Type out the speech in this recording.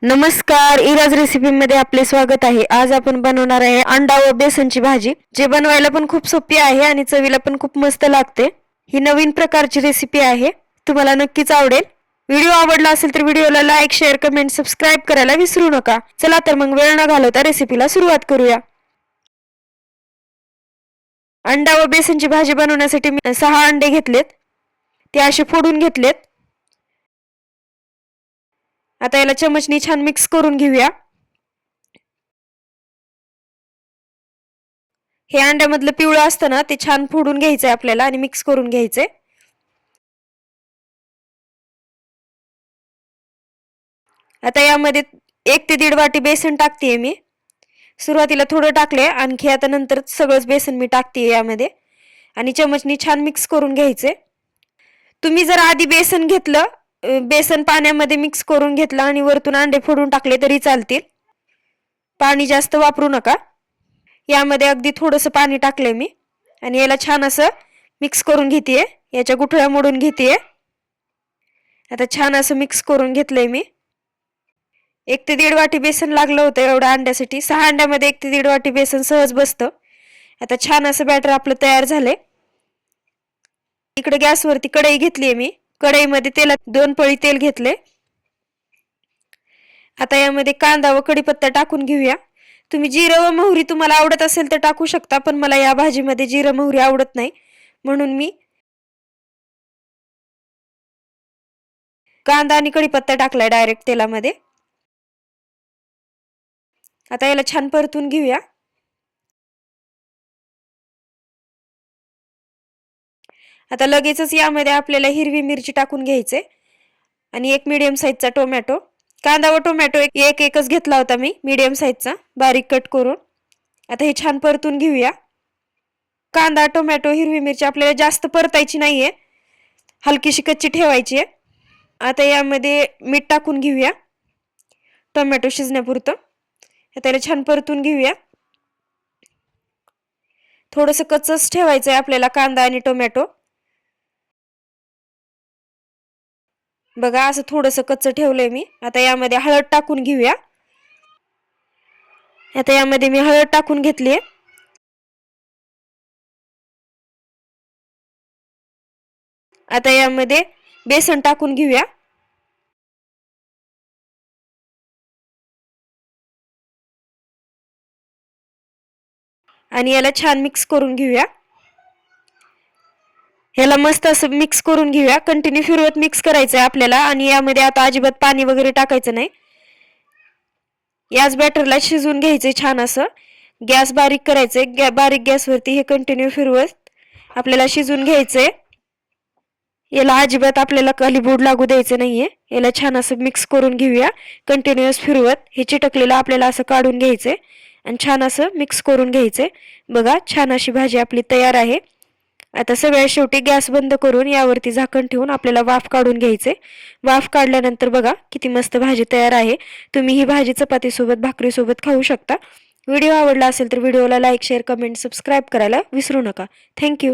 नमस्कार, Ira's recipe मध्ये आपले स्वागत आहे। आज आपण बनवणार आहे अंडा व बेसनची भाजी, जे बनवायला पण खूप सोपी आहे आणि चवीला पण खूप मस्त लागते। ही नवीन प्रकारची रेसिपी आहे, तुम्हाला नक्कीच आवडेल। व्हिडिओ आवडला असेल तर व्हिडिओला लाईक, शेअर, कमेंट, सबस्क्राइब करायला विसरू नका। चला तर मग वेळ न घालवता रेसिपीला सुरुवात करूया। अंडा व बेसनची भाजी बनवण्यासाठी मी 6 अंडे घेतलेत, ते असे फोडून घेतलेत। आता याला चमचनी छान मिक्स करून घेऊया। हे अंड्यामधलं पिवळं असतं ना, ते छान फोडून घ्यायचंय आपल्याला आणि मिक्स करून घ्यायचंय। आता यामध्ये 1 ते 1.5 वाटी बेसन टाकतेय मी। सुरुवातीला थोडं टाकले, आणखी आता नंतर सगळंच बेसन मी टाकतेय यामध्ये आणि चमचनी छान मिक्स करून घ्यायचे। तुम्ही जर आधी बेसन घेतलं, बेसन पाण्यामध्ये मिक्स करून घेतलं आणि वरतून अंडे फोडून टाकले तरी चालतील, पाणी जास्त वापरू नका। यामध्ये अगदी थोडंसं पाणी टाकलंय मी आणि याला छान असं मिक्स करून घेतेय। याच्या गुठळ्या मोडून घेतेय। आता छान असं मिक्स करून घेतलंय मी। 1 ते 1.5 वाटी बेसन लागलं होतं एवढ्या अंड्यासाठी। 6 अंड्यामध्ये 1 ते 1.5 वाटी बेसन सहज बसतं। आता छान असं बॅटर आपलं तयार झालंय। इकडे गॅसवरती कढई घेतलीये मी, कढईमध्ये तेलात 2 पळी तेल घेतले। आता यामध्ये कांदा व कढीपत्ता टाकून घेऊया। तुम्ही जिरं व मोहरी तुम्हाला आवडत असेल तर टाकू शकता, पण मला या भाजीमध्ये जिरं मोहरी आवडत नाही, म्हणून मी कांदा आणि कढीपत्ता टाकलाय डायरेक्ट तेलामध्ये। आता याला छान परतून घेऊया। आता लगेचच यामध्ये आपल्याला हिरवी मिरची टाकून घ्यायचे आणि एक मीडियम साईजचा टोमॅटो। कांदा व टोमॅटो एक एकच घेतला होता मी, मीडियम साईजचा बारीक कट करून। आता हे छान परतून घेऊया। कांदा, टोमॅटो, हिरवी मिरची आपल्याला जास्त परतायची नाहीये, हलकीशी कच्ची ठेवायची आहे। आता यामध्ये मीठ टाकून घेऊया टोमॅटो शिजण्यापुरतं। आता याला छान परतून घेऊया। थोडंसं कच्चच ठेवायचंय आपल्याला कांदा आणि टोमॅटो। बघा असं थोडंसं कच्च ठेवलंय मी। आता यामध्ये हळद टाकून घेऊया। आता यामध्ये मी हळद टाकून घेतलीये। आता यामध्ये बेसन टाकून घेऊया। आणि याला छान मिक्स करून घेऊया। याला मस्त असं मिक्स करून घेऊया। कंटिन्यू फिरवत मिक्स करायचंय आपल्याला आणि यामध्ये आता अजिबात पाणी वगैरे टाकायचं नाही। याच बॅटरला शिजवून घ्यायचंय छान असं। गॅस बारीक करायचंय, बारीक गॅसवरती हे कंटिन्यू फिरवत आपल्याला शिजवून घ्यायचंय। याला अजिबात आपल्याला खाली बुड लागू द्यायचं नाहीये। याला छान असं मिक्स करून घेऊया कंटिन्यूअस फिरवत। हे चिटकलेलं आपल्याला असं काढून घ्यायचंय आणि छान असं मिक्स करून घ्यायचंय। बघा छान अशी भाजी आपली तयार आहे। आता सगळ्यात शेवटी गॅस बंद करून यावरती झाकण ठेवून आपल्याला वाफ काढून घ्यायचे। वाफ काढल्यानंतर बघा किती मस्त भाजी तयार आहे। तुम्ही ही भाजी चपाती सोबत, भाकरी सोबत खाऊ शकता। व्हिडिओ आवडला असेल तर व्हिडिओला लाईक, शेअर, कमेंट, सबस्क्राइब करायला विसरू नका। थँक्यू।